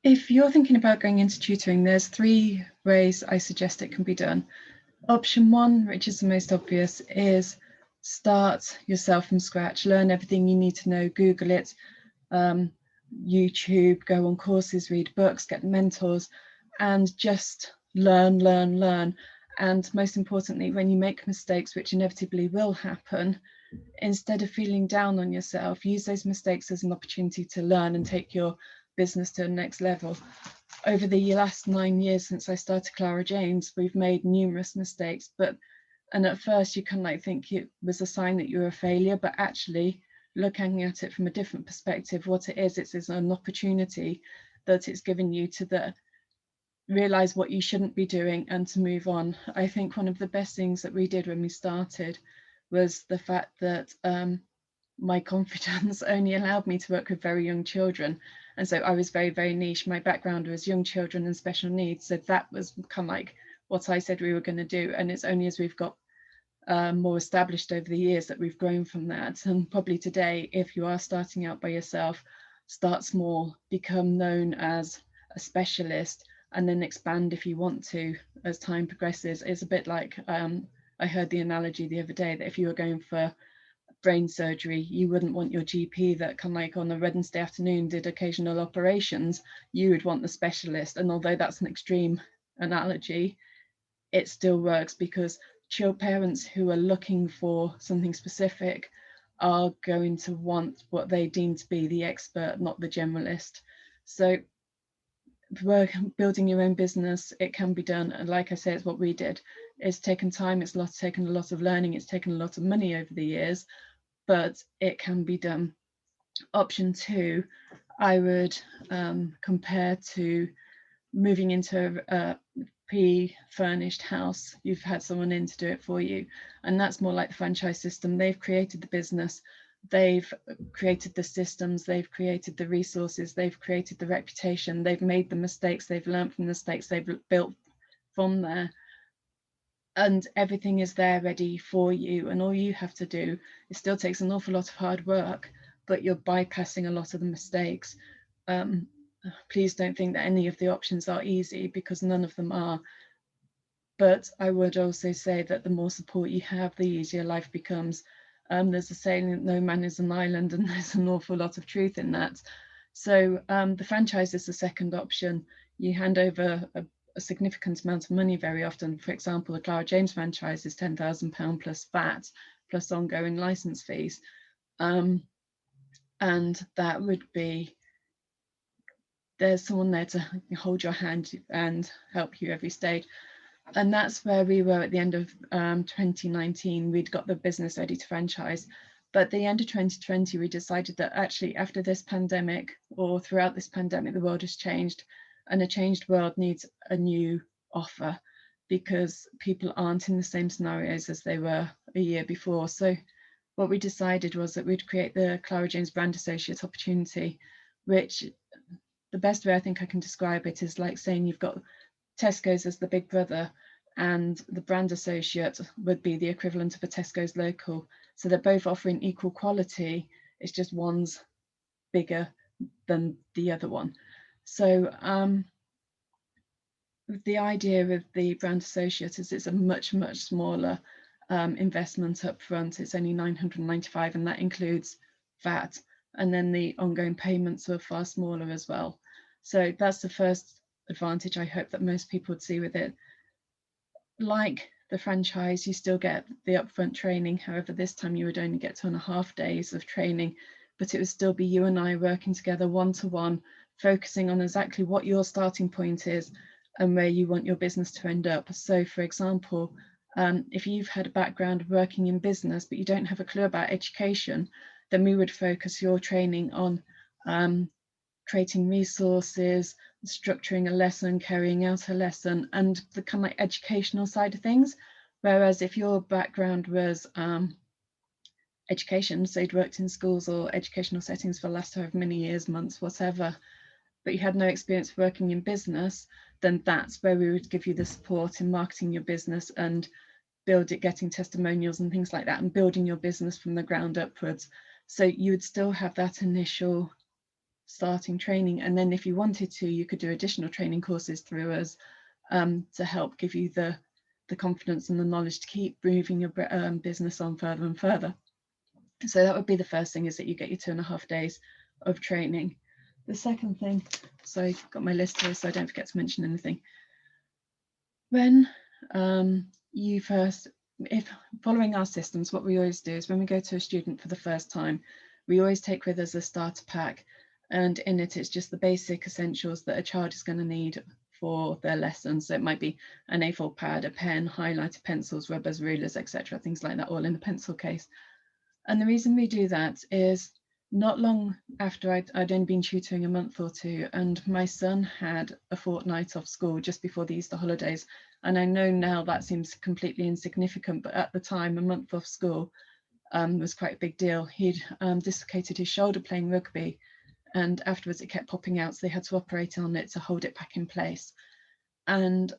If you're thinking about going into tutoring, there's 3 ways I suggest it can be done. Option 1, which is the most obvious, is start yourself from scratch, learn everything you need to know, Google it, YouTube, go on courses, read books, get mentors, and just learn. And most importantly, when you make mistakes, which inevitably will happen, instead of feeling down on yourself, use those mistakes as an opportunity to learn and take your business to the next level. Over the last 9 years since I started Clara James, we've made numerous mistakes, and at first you can think it was a sign that you're a failure, but actually looking at it from a different perspective, what it is an opportunity that it's given you to realize what you shouldn't be doing and to move on. I think one of the best things that we did when we started was the fact that my confidence only allowed me to work with very young children. And so I was very, very niche. My background was young children and special needs. So that was kind of what I said we were going to do. And it's only as we've got more established over the years that we've grown from that. And probably today, if you are starting out by yourself, start small, become known as a specialist, and then expand if you want to as time progresses. It's a bit like I heard the analogy the other day that if you were going for brain surgery, you wouldn't want your GP that on a Wednesday afternoon did occasional operations. You would want the specialist. And although that's an extreme analogy, it still works because parents who are looking for something specific are going to want what they deem to be the expert, not the generalist. So building your own business, it can be done. And like I say, it's what we did. It's taken time, it's taken a lot of learning, it's taken a lot of money over the years, but it can be done. Option 2, I would compare to moving into a pre-furnished house. You've had someone in to do it for you, and that's more like the franchise system. They've created the business, they've created the systems, they've created the resources, they've created the reputation, they've made the mistakes, they've learned from the mistakes, they've built from there, and everything is there ready for you. And all you have to do, it still takes an awful lot of hard work, but you're bypassing a lot of the mistakes. Please don't think that any of the options are easy, because none of them are. But I would also say that the more support you have, the easier life becomes. There's a saying that no man is an island, and there's an awful lot of truth in that. So the franchise is the second option. You hand over a significant amount of money very often. For example, the Clara James franchise is £10,000 plus VAT, plus ongoing license fees. And that would be, there's someone there to hold your hand and help you every stage. And that's where we were at the end of 2019. We'd got the business ready to franchise. But at the end of 2020, we decided that actually after this pandemic, or throughout this pandemic, the world has changed, and a changed world needs a new offer, because people aren't in the same scenarios as they were a year before. So what we decided was that we'd create the Clara James Brand Associate opportunity, which the best way I think I can describe it is like saying you've got Tesco's as the big brother, and the brand associate would be the equivalent of a Tesco's local. So they're both offering equal quality. It's just one's bigger than the other one. So the idea of the brand associate is it's a much smaller investment up front. It's only £995, and that includes VAT, and then the ongoing payments are far smaller as well. So that's the first advantage I hope that most people would see with it. Like the franchise, you still get the upfront training. However, this time you would only get 2.5 days of training, but it would still be you and I working together one-to-one, focusing on exactly what your starting point is and where you want your business to end up. So for example, if you've had a background of working in business, but you don't have a clue about education, then we would focus your training on creating resources, structuring a lesson, carrying out a lesson, and the kind of educational side of things. Whereas if your background was education, so you'd worked in schools or educational settings for the last however many years, months, whatever, but you had no experience working in business, then that's where we would give you the support in marketing your business and getting testimonials and things like that, and building your business from the ground upwards. So you would still have that initial starting training, and then if you wanted to, you could do additional training courses through us to help give you the confidence and the knowledge to keep moving your business on further and further. So that would be the first thing, is that you get your 2.5 days of training. The second thing, so I've got my list here so I don't forget to mention anything. When you first, if following our systems, what we always do is when we go to a student for the first time, we always take with us a starter pack, and in it it's just the basic essentials that a child is going to need for their lessons. So it might be an A4 pad, a pen, highlighter, pencils, rubbers, rulers, etc., things like that, all in a pencil case. And the reason we do that is not long after I'd only been tutoring a month or two, and my son had a fortnight off school just before the Easter holidays. And I know now that seems completely insignificant, but at the time, a month off school was quite a big deal. He'd dislocated his shoulder playing rugby, and afterwards it kept popping out, so they had to operate on it to hold it back in place. And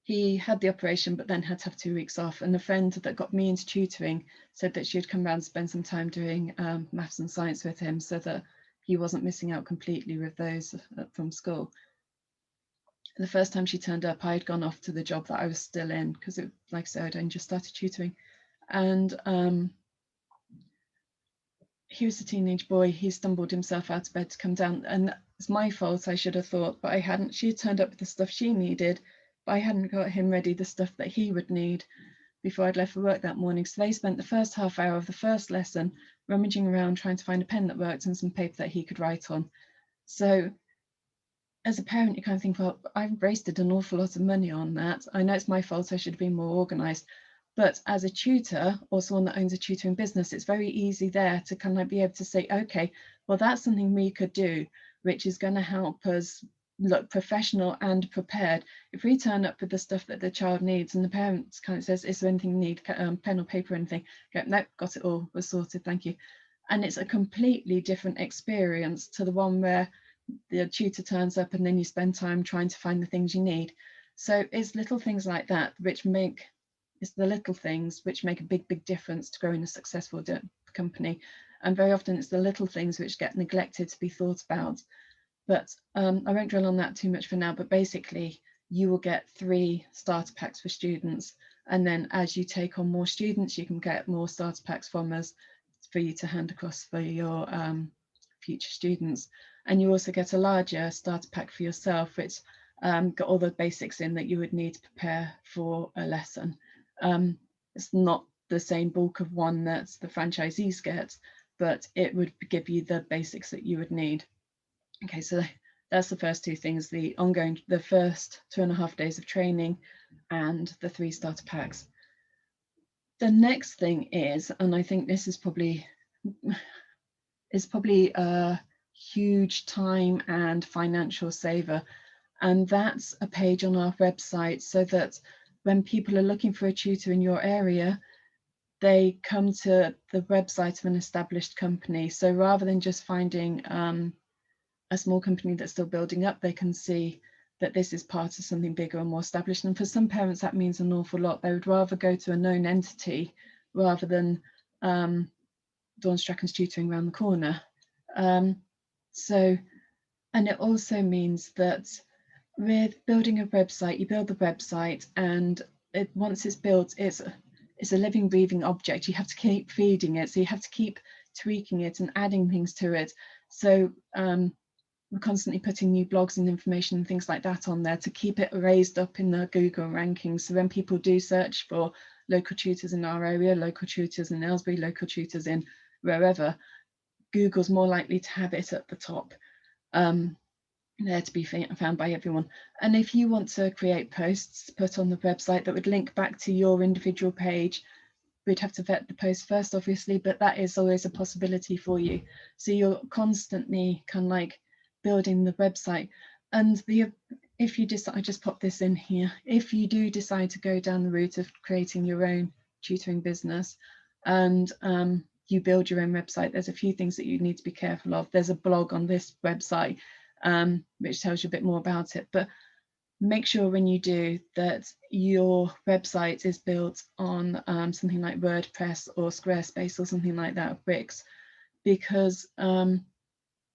he had the operation, but then had to have 2 weeks off. And a friend that got me into tutoring said that she'd come around and spend some time doing maths and science with him, so that he wasn't missing out completely with those from school. The first time she turned up, I had gone off to the job that I was still in, because, like I said, I'd only just started tutoring. And he was a teenage boy. He stumbled himself out of bed to come down, and it's my fault, I should have thought, but I hadn't. She had turned up with the stuff she needed, but I hadn't got him ready the stuff that he would need before I'd left for work that morning. So they spent the first half hour of the first lesson rummaging around trying to find a pen that worked and some paper that he could write on. So as a parent, you kind of think, well, I've wasted an awful lot of money on that. I know it's my fault, I should have been more organised. But as a tutor or someone that owns a tutoring business, it's very easy there to kind of be able to say, okay, well, that's something we could do, which is going to help us look professional and prepared. If we turn up with the stuff that the child needs and the parent kind of says, is there anything you need, pen or paper or anything? Go, no, got it all, we're sorted, thank you. And it's a completely different experience to the one where the tutor turns up and then you spend time trying to find the things you need. So it's little things like that which make, it's the little things which make a big difference to growing a successful company. And very often it's the little things which get neglected to be thought about. But I won't dwell on that too much for now, but basically you will get 3 starter packs for students. And then as you take on more students, you can get more starter packs from us for you to hand across for your future students. And you also get a larger starter pack for yourself, which got all the basics in that you would need to prepare for a lesson. It's not the same bulk of one that the franchisees get, but it would give you the basics that you would need. Okay, so that's the first 2 things, the first 2.5 days of training and the 3 starter packs. The next thing is, and I think this is probably a huge time and financial saver, and that's a page on our website, so that when people are looking for a tutor in your area, they come to the website of an established company. So rather than just finding a small company that's still building up, they can see that this is part of something bigger and more established. And for some parents, that means an awful lot. They would rather go to a known entity rather than Dawn Strachan's tutoring around the corner. And it also means that with building a website, you build the website, and once it's built, it's a living, breathing object. You have to keep feeding it, so you have to keep tweaking it and adding things to it. So we're constantly putting new blogs and information and things like that on there to keep it raised up in the Google rankings. So when people do search for local tutors in our area, local tutors in Aylesbury, local tutors in wherever, Google's more likely to have it at the top, there to be found by everyone. And if you want to create posts to put on the website that would link back to your individual page, we'd have to vet the post first, obviously, but that is always a possibility for you. So you're constantly kind of like building the website. And if you decide, I just pop this in here, if you do decide to go down the route of creating your own tutoring business and you build your own website, there's a few things that you need to be careful of. There's a blog on this website which tells you a bit more about it, but make sure when you do that your website is built on something like WordPress or Squarespace or something like that, Wix, because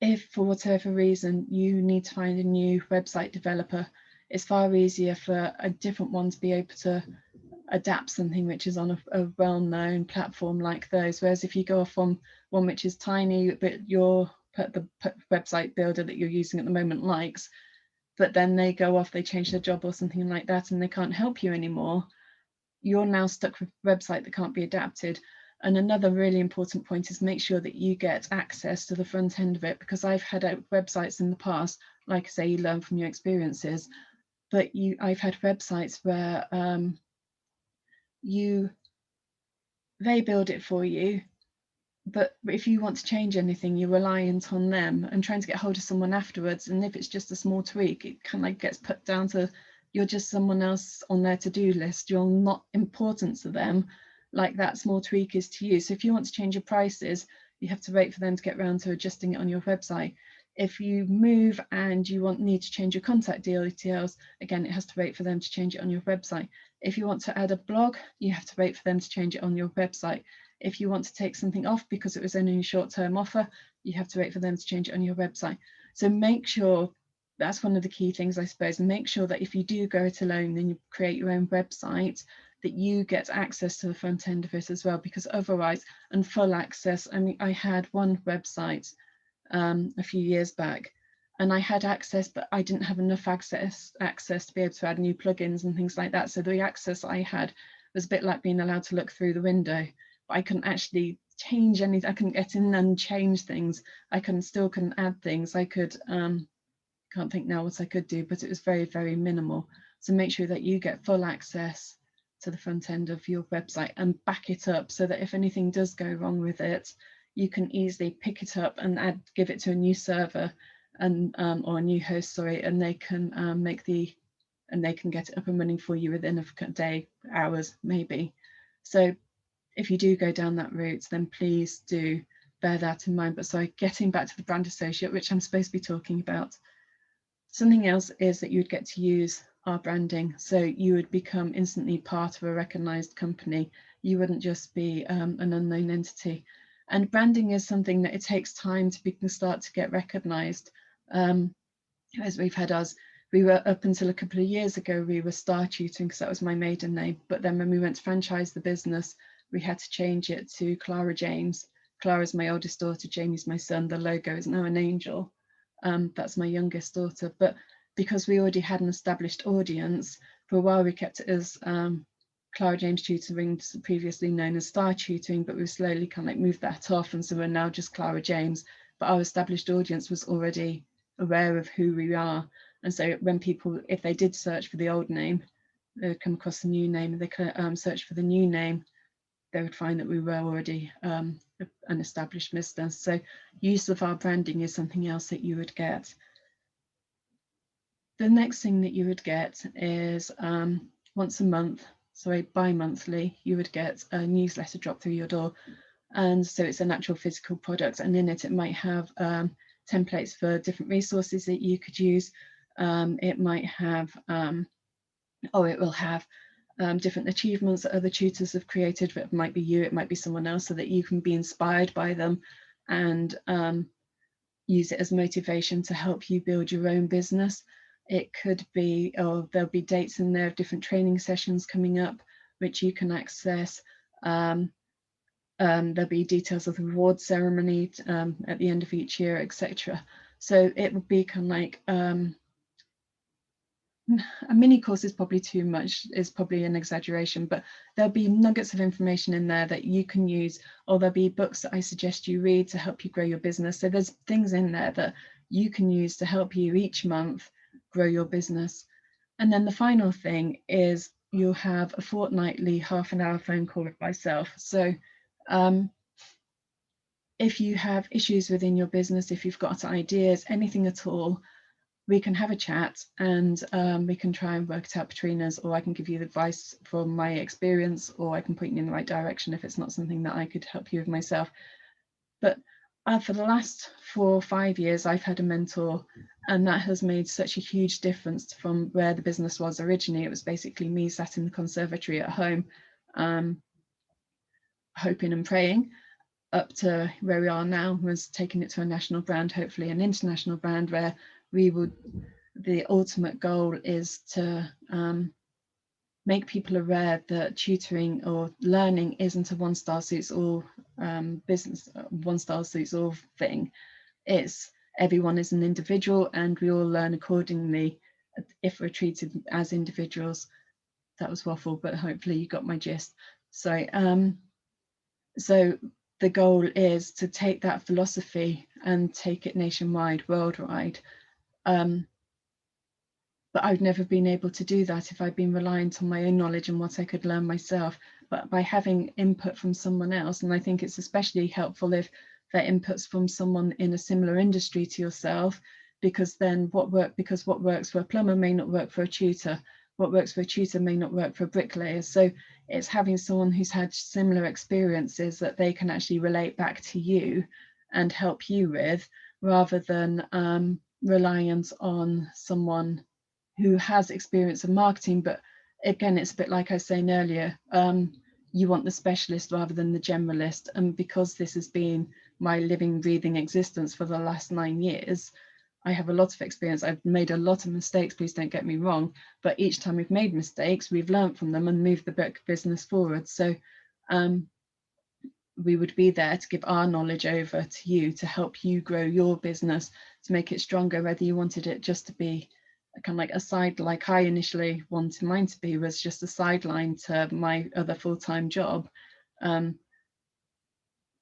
if for whatever reason you need to find a new website developer, it's far easier for a different one to be able to adapt something which is on a well-known platform like those. Whereas if you go off on one which is tiny, but the website builder that you're using at the moment likes, but then they go off, they change their job or something like that, and they can't help you anymore, you're now stuck with a website that can't be adapted. And another really important point is make sure that you get access to the front end of it, because I've had websites in the past, like I say, you learn from your experiences, but I've had websites where they build it for you, but if you want to change anything, you're reliant on them and trying to get hold of someone afterwards. And if it's just a small tweak, it kind of like gets put down to you're just someone else on their to-do list. You're not important to them like that small tweak is to you. So if you want to change your prices, you have to wait for them to get around to adjusting it on your website. If you move and you need to change your contact details, again, it has to wait for them to change it on your website. If you want to add a blog, you have to wait for them to change it on your website. If you want to take something off because it was only a short-term offer, you have to wait for them to change it on your website. So make sure, that's one of the key things, I suppose, make sure that if you do go it alone, then you create your own website, that you get access to the front end of it as well, because otherwise, and full access, I mean, I had one website a few years back, and I had access, but I didn't have enough access to be able to add new plugins and things like that. So the access I had was a bit like being allowed to look through the window. I couldn't actually change anything. I couldn't get in and change things. I still couldn't add things. I could, can't think now what I could do, but it was very, very minimal. So make sure that you get full access to the front end of your website and back it up so that if anything does go wrong with it, you can easily pick it up and give it to a new server and or a new host, sorry, and they can get it up and running for you within a day, hours maybe. So if you do go down that route, then please do bear that in mind. But sorry, getting back to the brand associate, which I'm supposed to be talking about, something else is that you'd get to use our branding. So you would become instantly part of a recognized company. You wouldn't just be an unknown entity. And branding is something that it takes time to start to get recognized. As we've had us, we were up until a couple of years ago, we were Star Tutoring because that was my maiden name. But then when we went to franchise the business, we had to change it to Clara James. Clara's my oldest daughter, Jamie's my son. The logo is now an angel. That's my youngest daughter. But because we already had an established audience, for a while we kept it as Clara James Tutoring, previously known as Star Tutoring, but we've slowly kind of like moved that off, and so we're now just Clara James. But our established audience was already aware of who we are, and so when people, if they did search for the old name, they would come across the new name, and they could search for the new name, they would find that we were already an established business. So use of our branding is something else that you would get. The next thing that you would get is once a month, sorry, bi-monthly, you would get a newsletter dropped through your door. And so it's an actual physical product, and in it might have templates for different resources that you could use. It might have, or it will have different achievements that other tutors have created. It might be you, it might be someone else, so that you can be inspired by them and use it as motivation to help you build your own business. It could be, or there'll be dates in there of different training sessions coming up, which you can access. There'll be details of the reward ceremony at the end of each year, etc. So it would be kind of like a mini course is probably too much, is probably an exaggeration, but there'll be nuggets of information in there that you can use, or there'll be books that I suggest you read to help you grow your business. So there's things in there that you can use to help you each month grow your business. And then the final thing is you'll have a fortnightly half-an-hour phone call with myself. So if you have issues within your business, if you've got ideas, anything at all, we can have a chat and we can try and work it out between us, or I can give you advice from my experience, or I can point you in the right direction if it's not something that I could help you with myself. But for the last 4 or 5 years, I've had a mentor, and that has made such a huge difference from where the business was originally. It was basically me sat in the conservatory at home, hoping and praying. up to where we are now was taking it to a national brand, hopefully an international brand, where the ultimate goal is to make people aware that tutoring or learning isn't a one-size-fits-all business, one-size-fits-all thing. It's everyone is an individual, and we all learn accordingly if we're treated as individuals. That was waffle, but hopefully you got my gist. So so the goal is to take that philosophy and take it nationwide, worldwide. But I've never been able to do that if I'd been reliant on my own knowledge and what I could learn myself. But by having input from someone else, and I think it's especially helpful if that input's from someone in a similar industry to yourself, because then what works for a plumber may not work for a tutor. What works for a tutor may not work for a bricklayer. So it's having someone who's had similar experiences that they can actually relate back to you and help you with, rather than reliance on someone who has experience of marketing. But again, it's a bit like I was saying earlier, you want the specialist rather than the generalist. And because this has been my living, breathing existence for the last 9 years, I have a lot of experience. I've made a lot of mistakes, please don't get me wrong, but each time we've made mistakes, we've learned from them and moved the business forward. So we would be there to give our knowledge over to you to help you grow your business, to make it stronger, whether you wanted it just to be kind of like a side, like I initially wanted mine to be, was just a sideline to my other full-time job,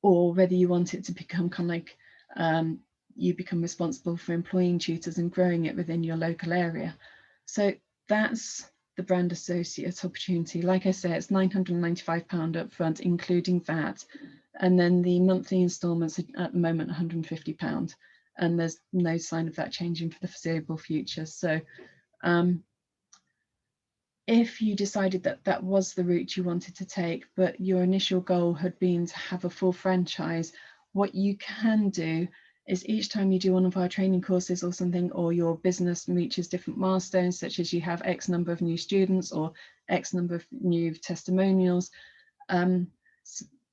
or whether you want it to become kind of like you become responsible for employing tutors and growing it within your local area. So that's the brand associate opportunity. Like I say, it's £995 up front, including VAT, and then the monthly instalments are at the moment £150. And there's no sign of that changing for the foreseeable future. So if you decided that that was the route you wanted to take, but your initial goal had been to have a full franchise, what you can do is each time you do one of our training courses or something, or your business reaches different milestones, such as you have X number of new students or X number of new testimonials,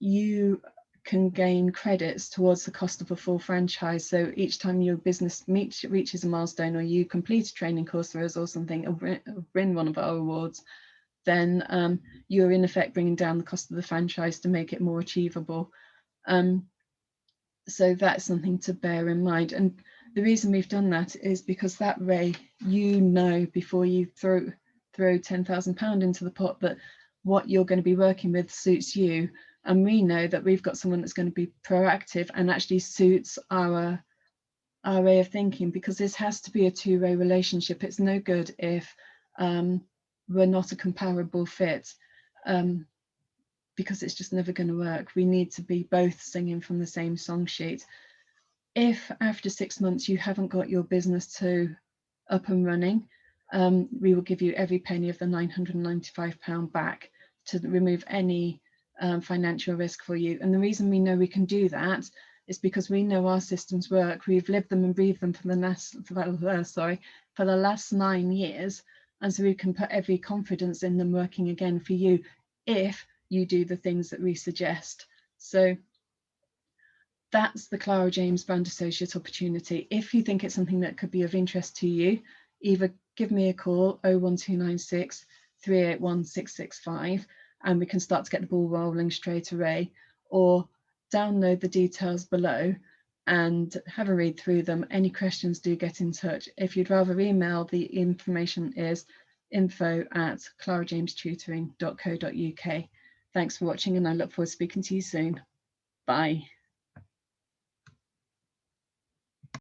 you can gain credits towards the cost of a full franchise. So each time your business reaches a milestone, or you complete a training course for us or something, or win one of our awards, then you're in effect bringing down the cost of the franchise to make it more achievable. So that's something to bear in mind. And the reason we've done that is because that way, you know, before you throw £10,000 into the pot, that what you're going to be working with suits you. And we know that we've got someone that's going to be proactive and actually suits our way of thinking, because this has to be a two-way relationship. It's no good if we're not a comparable fit, because it's just never going to work. We need to be both singing from the same song sheet. If after 6 months you haven't got your business to up and running, we will give you every penny of the £995 back to remove any financial risk for you. And the reason we know we can do that is because we know our systems work. We've lived them and breathed them for the last 9 years, and so we can put every confidence in them working again for you if you do the things that we suggest. So that's the Clara James Brand Associate opportunity. If you think it's something that could be of interest to you, either give me a call, 01296 381 665, and we can start to get the ball rolling straight away, or download the details below and have a read through them. Any questions, do get in touch. If you'd rather email, the information is info@clarajamestutoring.co.uk. Thanks for watching, and I look forward to speaking to you soon. Bye.